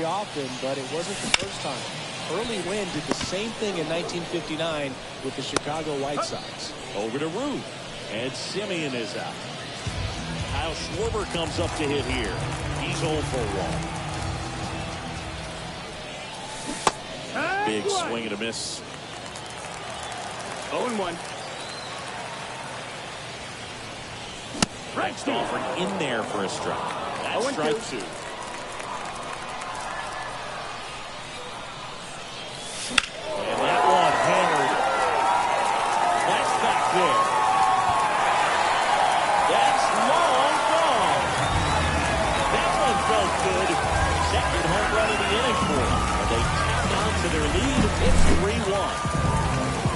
often, but it wasn't the first time. Early Wynn did the same thing in 1959 with the Chicago White Sox. Over to Ruth, and Simeon is out. Kyle Schwarber comes up to hit here. He's 0 for 1. Big swing and a miss. 0-1. Next offering in there for a strike. That's strike 2. And that one hammered. That's back there. That's long gone. That one felt good. Second home run of the inning for them. And they tap on to their lead. It's 3-1.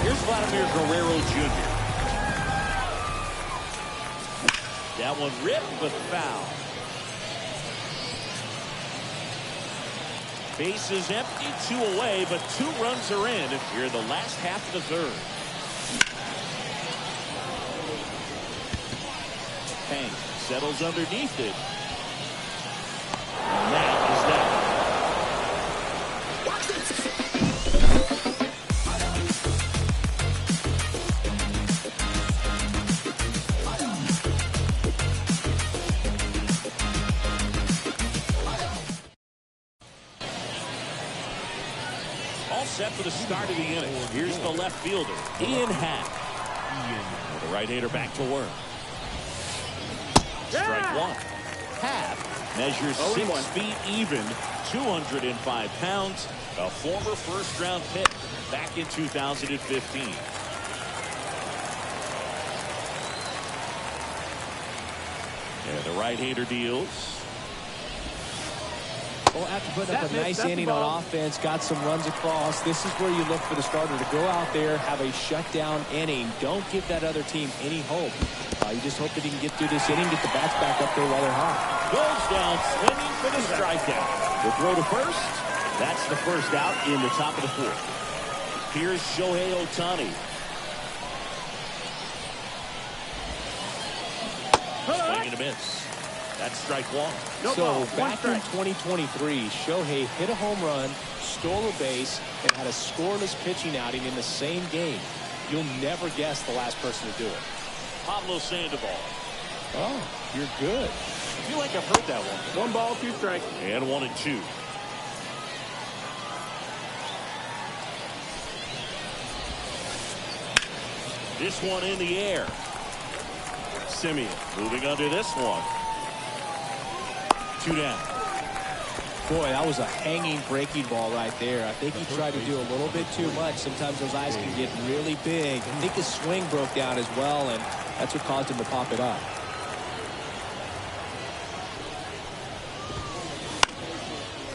Here's Vladimir Guerrero Jr. That one ripped but foul. Bases empty, 2 away, but 2 runs are in here in the last half of the third. Hank settles underneath it. And that is that. All set for the start of the inning. Here's the left fielder, Ian Happ. The right-hander back to work. Strike 1. Happ measures 6 feet even, 205 pounds, a former first-round pick back in 2015. And the right-hander deals. Well, after putting up a nice inning on offense, got some runs across, this is where you look for the starter to go out there, have a shutdown inning. Don't give that other team any hope. You just hope that he can get through this inning, get the bats back up there while they're hot. Goes down swinging for the strikeout. The throw to first. That's the first out in the top of the 4th. Here's Shohei Ohtani. Swing and a miss. That's strike 1. So back in 2023, Shohei hit a home run, stole a base, and had a scoreless pitching outing in the same game. You'll never guess the last person to do it. Pablo Sandoval. Oh, you're good. I feel like I've heard that one. 1 ball, 2 strikes. And 1 and 2. This one in the air. Simeon moving under this one. 2 down. Boy, that was a hanging breaking ball right there. I think he tried to do a little bit too much. Sometimes those eyes can get really big. I think his swing broke down as well, and that's what caused him to pop it up.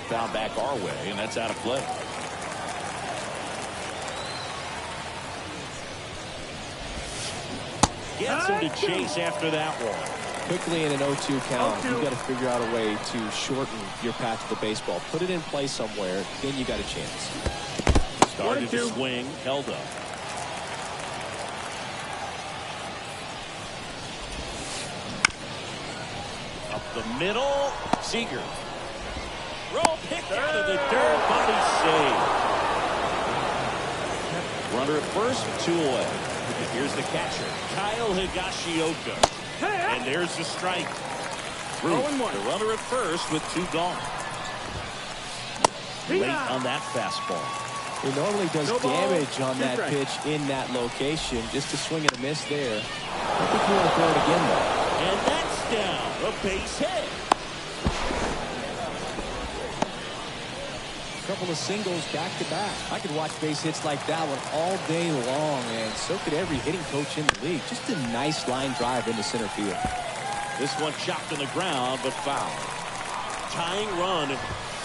Foul back our way, and that's out of play. Gets him to chase after that one. Quickly in an 0-2 count, you've got to figure out a way to shorten your path to the baseball. Put it in play somewhere, then you got a chance. Started to swing, held up. Up the middle, Seager. Roll picked out of the dirt, body save. Runner at first, 2 away. And here's the catcher, Kyle Higashioka. And there's the strike. Ruth, the runner at first with 2 gone. Late on that fastball. He normally does damage on that pitch in that location. Just a swing and a miss there. I think you want to throw it again, though. And that's down. A base hit. A couple of singles back to back. I could watch base hits like that one all day long, and so could every hitting coach in the league. Just a nice line drive into center field. This one chopped on the ground, but foul. Tying run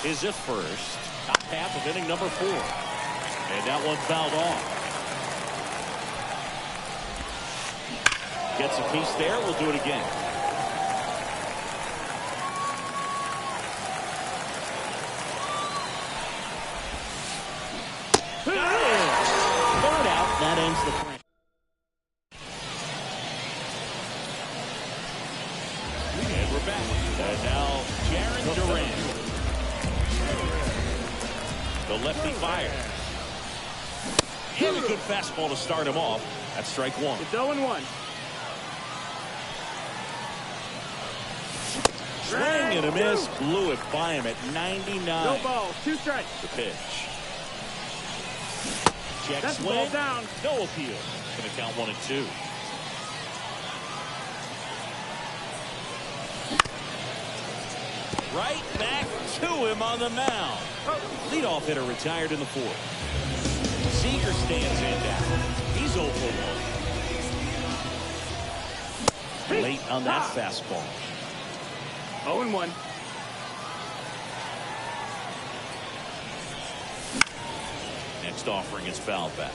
is at first. Top half of inning number 4. And that one fouled off. Gets a piece there. We'll do it again. Third out. That ends the frame. And we're back. And now Jaron Durant. The lefty fires. And a good fastball to start him off. That's strike one. It's 0-1. Swing and a miss. Blew it by him at 99. No ball. 2 strikes. The pitch. Check That's the swing. ball down. No appeal. Going to count 1-2. Right back to him on the mound. Leadoff hitter retired in the 4th. Seager stands in down. He's 0 for 1. Late on that fastball. 0-1. Next offering is fouled back.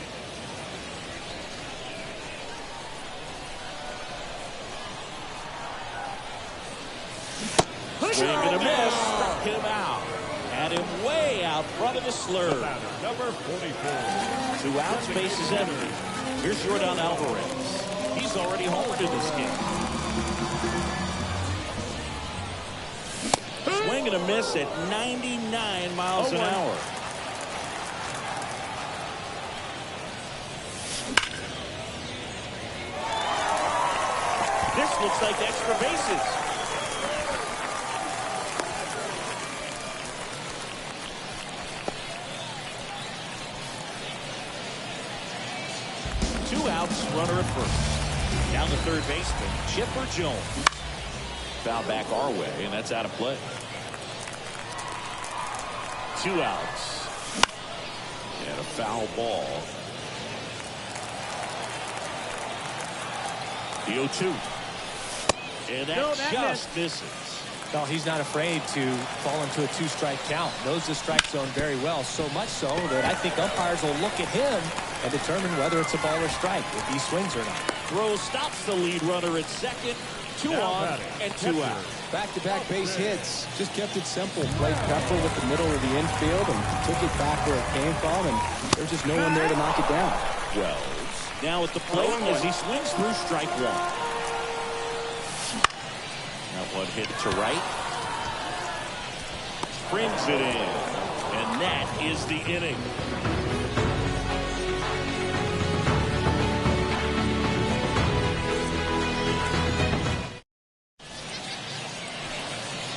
Swing and a miss. Struck him out. Had him way out front of the slurve. Number 44. 2 outs, bases empty. Here's Jordan Alvarez. He's already homered in this game. Swing and a miss at 99 miles an hour. This looks like extra bases. Runner at first. Down to third baseman, Chipper Jones. Foul back our way, and that's out of play. 2 outs. And a foul ball. The 0-2. And that just misses. No, he's not afraid to fall into a 2-strike count. Knows the strike zone very well, so much so that I think umpires will look at him and determine whether it's a ball or strike, if he swings or not. Throw stops the lead runner at second. 2 on and 2 out. Back-to-back base hits. Just kept it simple. Played Pepper with the middle of the infield and took it back where it came from, and there's just no one there to knock it down. Wells now at the plate as he swings through strike 1. That one hit to right. Brings it in. And that is the inning.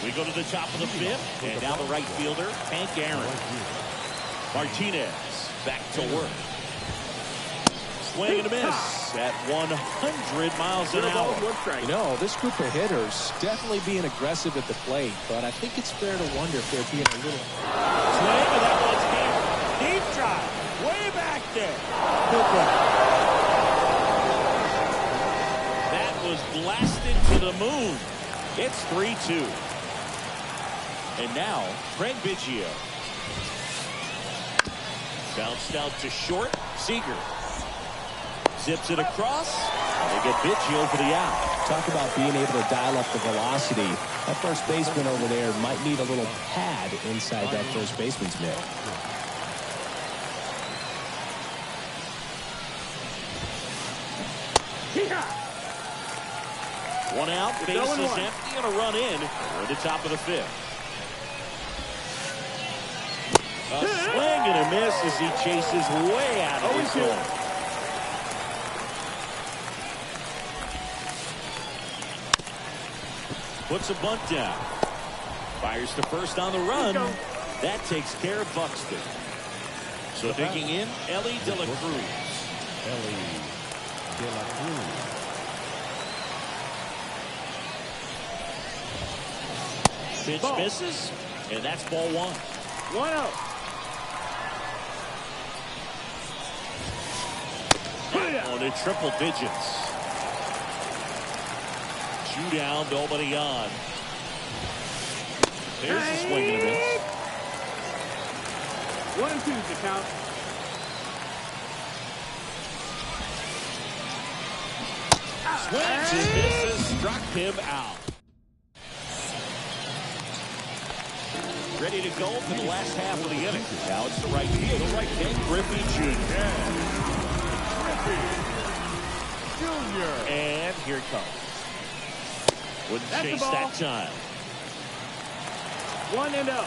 We go to the top of the 5th, and now the right fielder, Hank Aaron. Martinez back to work. Swing and a miss at 100 miles an hour. You know, this group of hitters definitely being aggressive at the plate, but I think it's fair to wonder if they're being a little... Swing, and that one's here. Deep drive. Way back there. That was blasted to the moon. It's 3-2. And now, Craig Biggio. Bounced out to short. Seager zips it across. And they get Biggio for the out. Talk about being able to dial up the velocity. That first baseman over there might need a little pad inside that first baseman's mitt. One out, bases empty, and a run in. We're at the top of the 5th. A swing and a miss as he chases way out of his zone. Puts a bunt down. Fires to first on the run. That takes care of Buxton. So digging in, Ellie De La Cruz. Pitch misses, and that's ball 1. 1-0. On in triple digits. Shoot down, nobody on. There's the swing and a miss. 1-2 is the count. Swings and misses, struck him out. Ready to go for the last half of the inning. Now it's the right field. The right Ken Griffey Jr. And here it comes. Wouldn't That's chase that time. 1-0.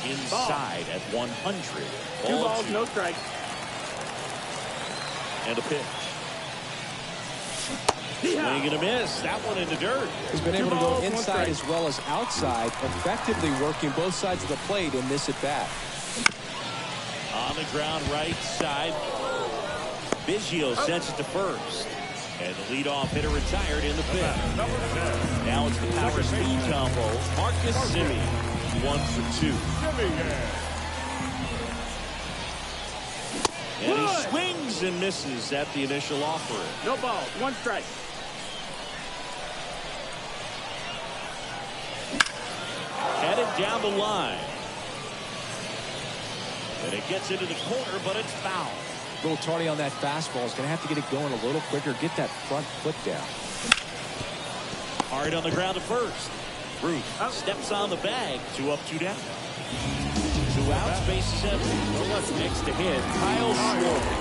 inside at 100. Two Ball balls, two. no strikes. And a pitch. Swing and a miss. That one in the dirt. He's been able to go balls, one inside strike. as well as outside, effectively working both sides of the plate in this at-bat. On the ground right side. Biggio sends it to first. And the leadoff hitter retired in the fifth. Now it's the power speed combo. Marcus Semien, 1 for 2. And he swings and misses at the initial offering. No balls, one strike. Headed down the line. And it gets into the corner, but it's foul. A little tardy on that fastball. He's going to have to get it going a little quicker, get that front foot down. Hard on the ground to first. Ruth steps on the bag. 2 up, 2 down. 2 outs, bases empty. Well, what's next to hit? Kyle Schwarber.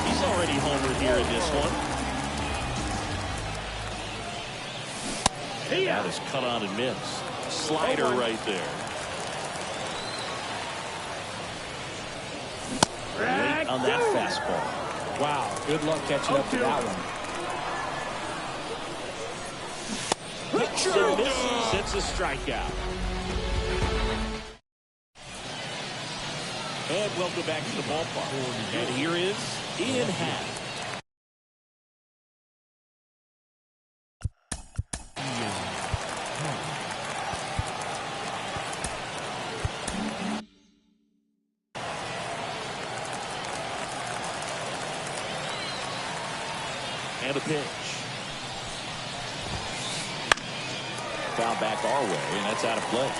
He's already homered here in this one. And that is cut on and miss. Slider right there. Late on that fastball. Wow, good luck catching up to that one. Hits and misses. It's a strikeout. And welcome back to the ballpark. And here is Ian Happ. And a pitch. Foul back our way, and that's out of play.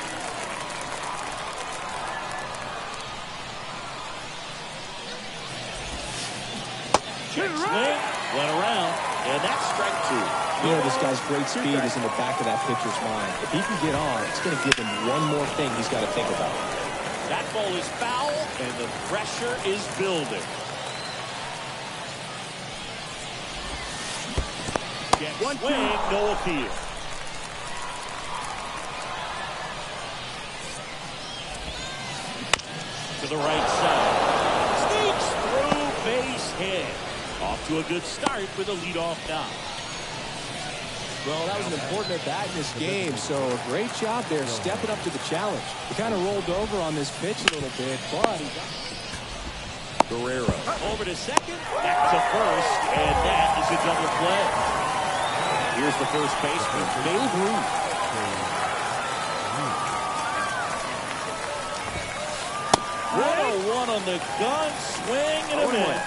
Check swing, went around, and that's strike 2. You know, this guy's great speed is in the back of that pitcher's mind. If he can get on, it's going to give him one more thing he's got to think about. That ball is foul, and the pressure is building. Get swing, no appeal. To the right side. Sneaks through, base hit. Off to a good start with a leadoff knock. Well, that was an important at-bat in this game, so a great job there stepping up to the challenge. He kind of rolled over on this pitch a little bit, but he got... Guerrero over to second, back to first, and that is a double play. Here's the first baseman, Babe Ruth. What a one on the gun, swing and a miss.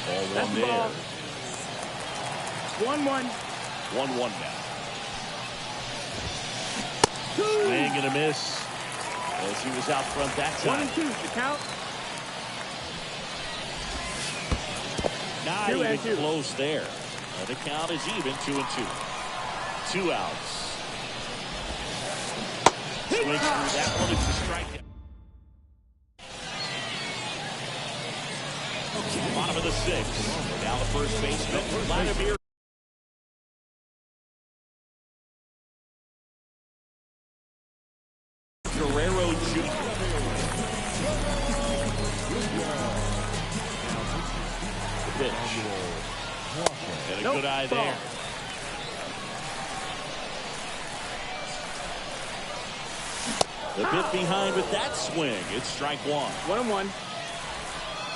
Ball one there. 1-1. 1-1 now. Swing and a miss as he was out front that time. 1-2 the count. Not 2 and even 2. close there. The count is even, 2-2. 2 outs. Swings through that one. It's a strikeout. Bottom of the 6th. Now the first baseman, Vladimir. Guerrero Jr. The pitch. And a good eye there. The bit behind with that swing. It's strike 1. 1-1.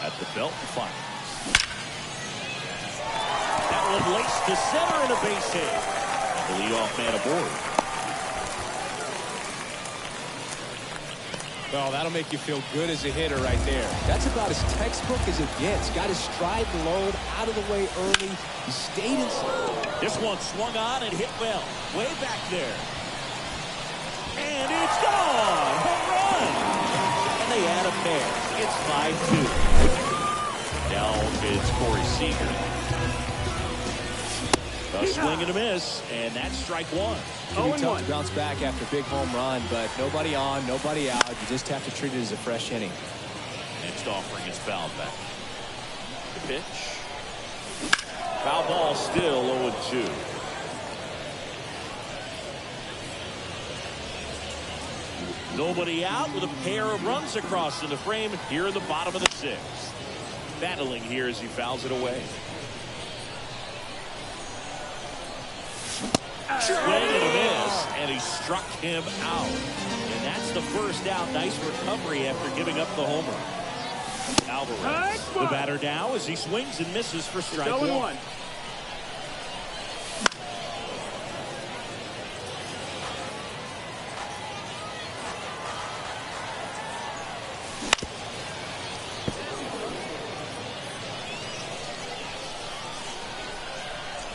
At the belt finals. That one laced to center and a base hit. The leadoff man aboard. Well, that'll make you feel good as a hitter right there. That's about as textbook as it gets. Got his stride load out of the way early. He stayed inside. This one swung on and hit well. Way back there. And it's gone. Home run. And they add a pair. It's 5-2. Now it's Corey Seager. A swing and a miss, and that's strike 1. Can be tough to bounce back after a big home run, but nobody on, nobody out. You just have to treat it as a fresh inning. Next offering is fouled back. The pitch. Foul ball still 0-2. Nobody out with a pair of runs across in the frame here in the bottom of the sixth. Battling here as he fouls it away. Swing and a miss, and he struck him out. And that's the first out. Nice recovery after giving up the homer. Alvarez, the batter now as he swings and misses for strike one.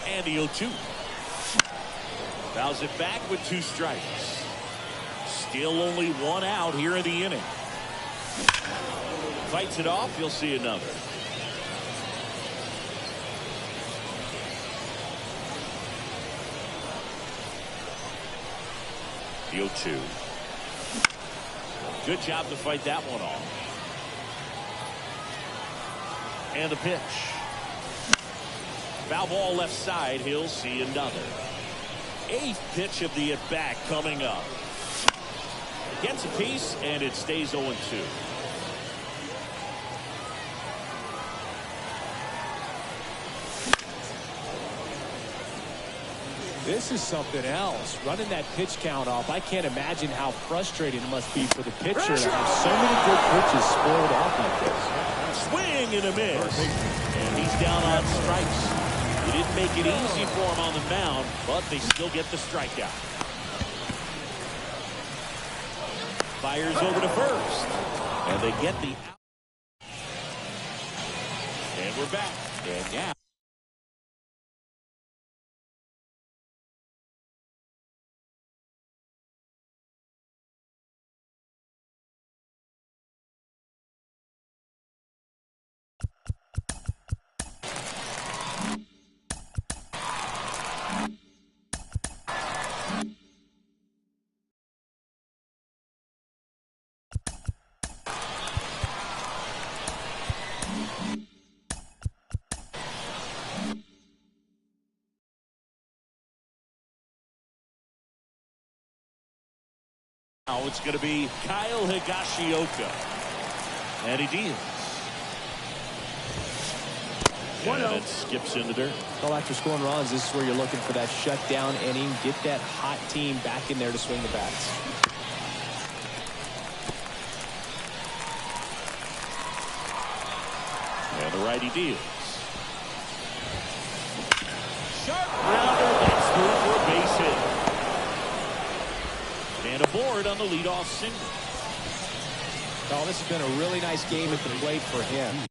And the 0-2. Fouls it back with 2 strikes. Still only 1 out here in the inning. Fights it off. You'll see another. The 0-2. Good job to fight that one off. And the pitch. Foul ball left side. He'll see another. 8th pitch of the at-bat coming up. Gets a piece, and it stays 0-2. This is something else. Running that pitch count off. I can't imagine how frustrating it must be for the pitcher to have so many good pitches spoiled off like this. Swing and a miss. And he's down on strikes. He didn't make it easy for him on the mound, but they still get the strikeout. Fires over to first. And they get the out. And we're back. And now. Now it's going to be Kyle Higashioka. And he deals. And it skips in the dirt. Well, after scoring runs, this is where you're looking for that shutdown inning. Get that hot team back in there to swing the bats. And the righty deals. Sharp grounder. That's through for a base hit. And aboard on the leadoff single. Oh, this has been a really nice game at the plate for him.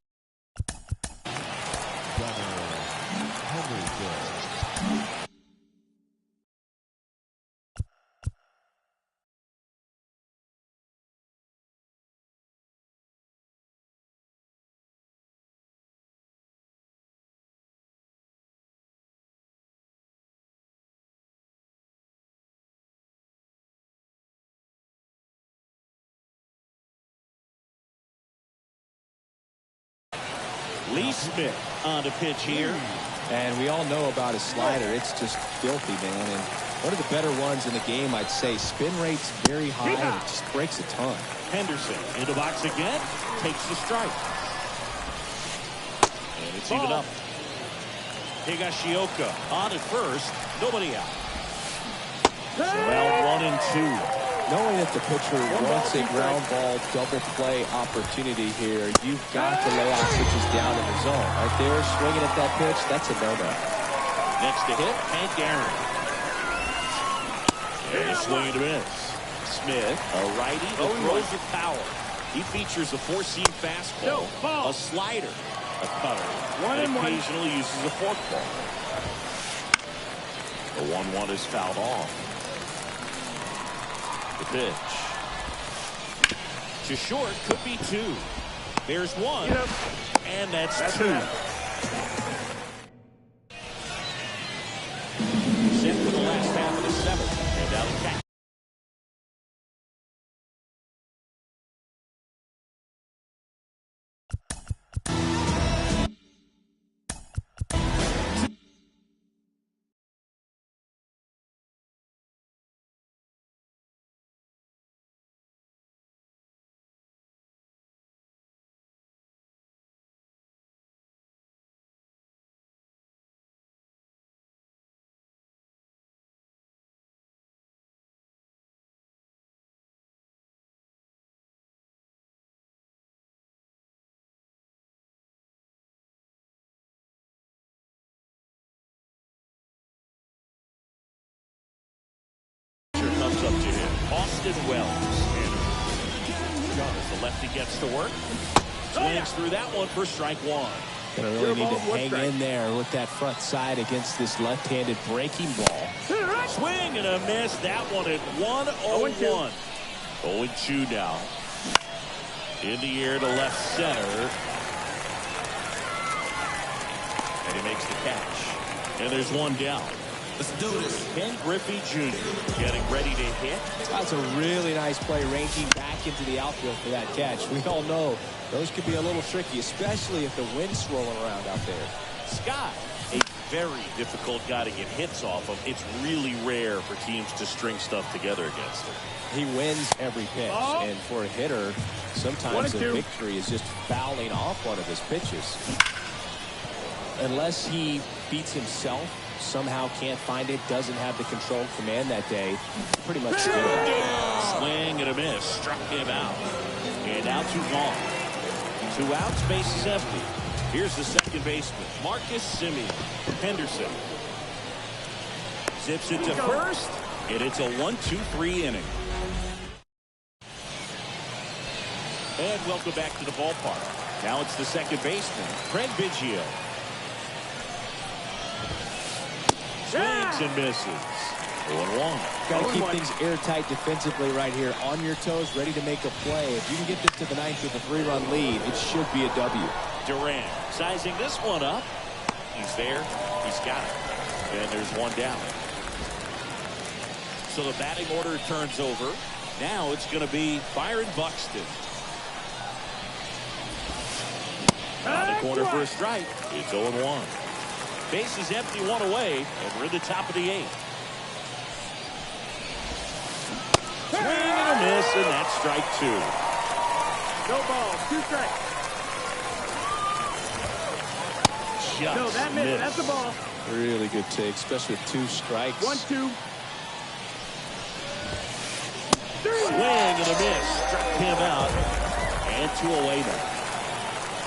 Lee Smith on the pitch here. And we all know about his slider. It's just filthy, man. And one of the better ones in the game, I'd say. Spin rate's very high, and it just breaks a ton. Henderson in the box again. Takes the strike. And it's even up. Higashioka on at first. Nobody out. Well, 1 and 2. Knowing that the pitcher wants a ground ball double play opportunity here, you've got to lay out pitches down in the zone. Right there, swinging at that pitch, that's a no-no. Next to hit, Hank Aaron. And a swing and a miss. Smith, a righty that throws with power. He features a four-seam fastball, a slider, a cutter, and occasionally uses a forkball. The 1-1 is fouled off. The pitch. To short, could be 2. There's 1, and that's 2. Set for the last half of the 7th, and now the catch. Austin Wells. As the lefty gets to work. Swings through that one for strike one. Gonna really need to hang in there with that front side against this left-handed breaking ball. Swing and a miss. That one at 1-0-1. 0-2 now. In the air to left center. And he makes the catch. And there's one down. Let's do this. Ken Griffey Jr. getting ready to hit. That's a really nice play, ranging back into the outfield for that catch. We all know those could be a little tricky, especially if the wind's swirling around out there. Scott, a very difficult guy to get hits off of. It's really rare for teams to string stuff together against him. He wins every pitch, and for a hitter, sometimes the victory is just fouling off one of his pitches. Unless he beats himself, somehow can't find it, doesn't have the control command that day, pretty much good. Swing and a miss, struck him out. And now 2 gone. 2 outs, base is empty. Here's the second baseman, Marcus Semien. Henderson zips it to first, and it's a 1-2-3 inning. And welcome back to the ballpark. Now it's the second baseman, Craig Biggio. Swings and misses. 0-1. Got to keep things airtight defensively right here. On your toes, ready to make a play. If you can get this to the 9th with a 3-run lead, it should be a W. Durant sizing this one up. He's there. He's got it. And there's one down. So the batting order turns over. Now it's going to be Byron Buxton. On the corner for a strike. It's 0-1. Base is empty, 1 away, and we're at the top of the 8th. Swing and a miss, and that's strike 2. No ball, 2 strikes. Just no, that missed. That's a ball. Really good take, especially with 2 strikes. 1-2. 3. Swing and a miss, struck him out, and 2 away now.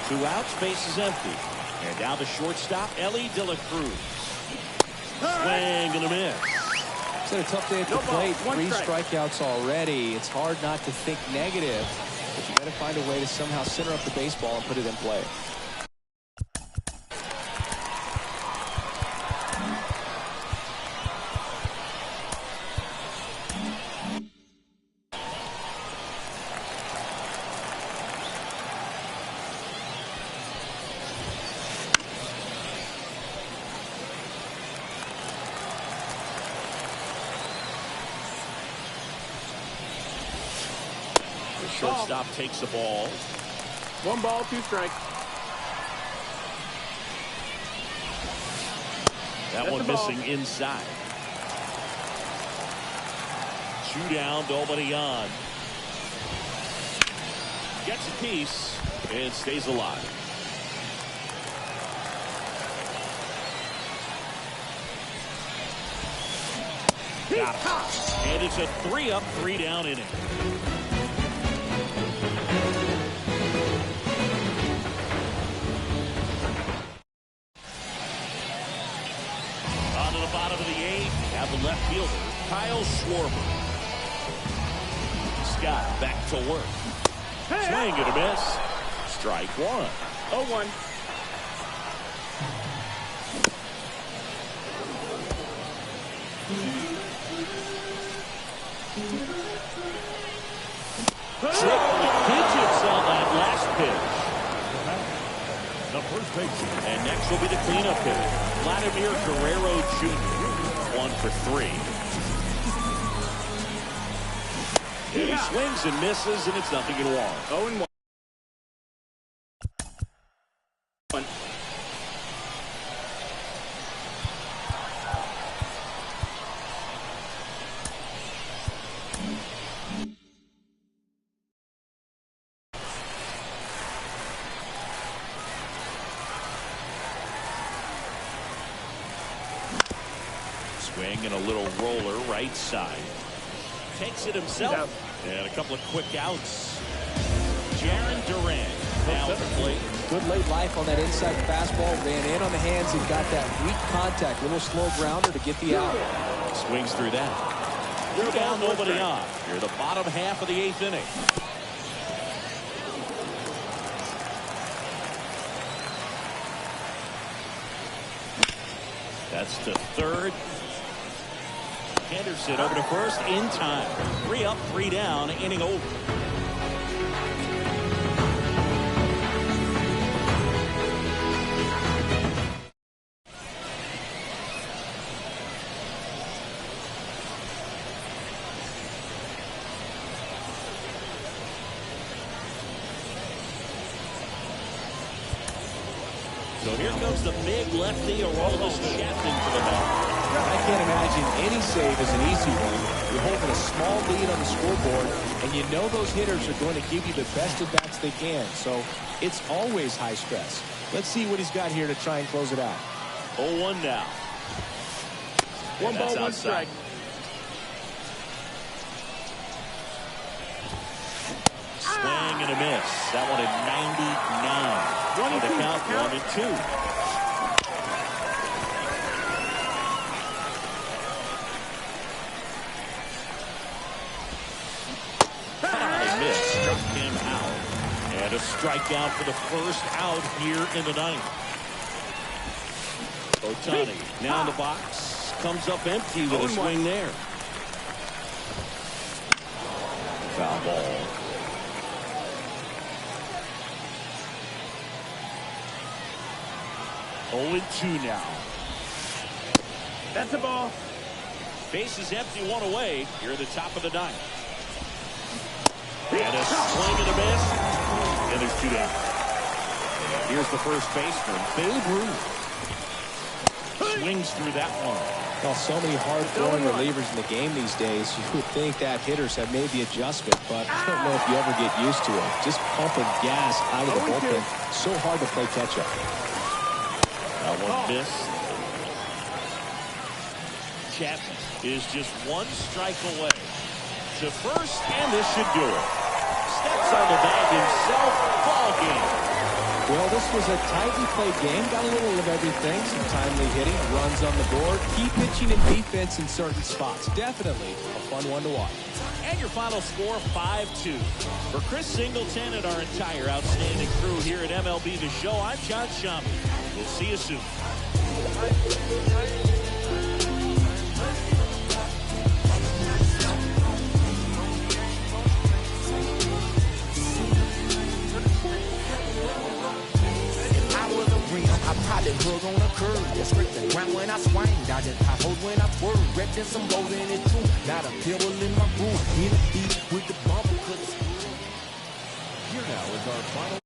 2 outs, base is empty. And now the shortstop, Ellie De La Cruz. Swing and a miss. It's been a tough day at the plate. 3 strikeouts already. It's hard not to think negative, but you got to find a way to somehow center up the baseball and put it in play. Shortstop takes the ball. 1 ball, 2 strikes. That one missing inside. 2 down, nobody on. Gets a piece and stays alive. Got it. And it's a 3-up, 3-down inning. Bottom of the 8th, have the left fielder, Kyle Schwarber. Scott back to work. Swing and a miss. Strike 1. 0-1. Triple digits on that last pitch. The first baseman. And next will be the cleanup hitter, Vladimir Guerrero Jr. 1 for 3. And he swings and misses, and it's 0-1. 0-1. Swing and a little roller right side. Takes it himself. And a couple of quick outs. Jaron Durant now at the plate. Good late life on that inside fastball. Ran in on the hands and got that weak contact. Little slow grounder to get the out. Swings through that. They're down, nobody on. Here, the bottom half of the 8th inning. That's to third. Henderson over to first in time. 3 up, 3 down, inning over. So here comes the big lefty, Aroldis Chapman for the bat. I can't imagine any save is an easy one. You're holding a small lead on the scoreboard, and you know those hitters are going to give you the best at bats they can. So it's always high stress. Let's see what he's got here to try and close it out. 0-1 now. One ball, one strike. Swing and a miss. That one at 99. On the count, 1-2. Struck him out. And a strikeout for the first out here in the 9th. Ohtani now in the box. Comes up empty with a swing there. Foul ball. 0-2 now. That's a ball. Base is empty, 1 away. Here at the top of the 9th. And a swing and a miss. And there's 2 down. Here's the first baseman, Babe Ruth. Swings through that one. Well, so many hard-throwing relievers in the game these days. You would think that hitters have made the adjustment, but I don't know if you ever get used to it. Just pumping gas out of the bullpen. So hard to play catch-up. That one missed. Chapman is just 1 strike away to first, and this should do it. Steps on the bag himself. Ball game. Well, this was a tightly played game. Got a little of everything. Some timely hitting, runs on the board, key pitching and defense in certain spots. Definitely a fun one to watch. And your final score, 5-2. For Chris Singleton and our entire outstanding crew here at MLB The Show, I'm John Shammy. We'll see you soon. I probably hug on a curve, just scrape the ground when I swing, dodging high holes when I swerve, repping some gold in it too, not a pebble in my groove, in the beat with the bumper cuts. Here now is our final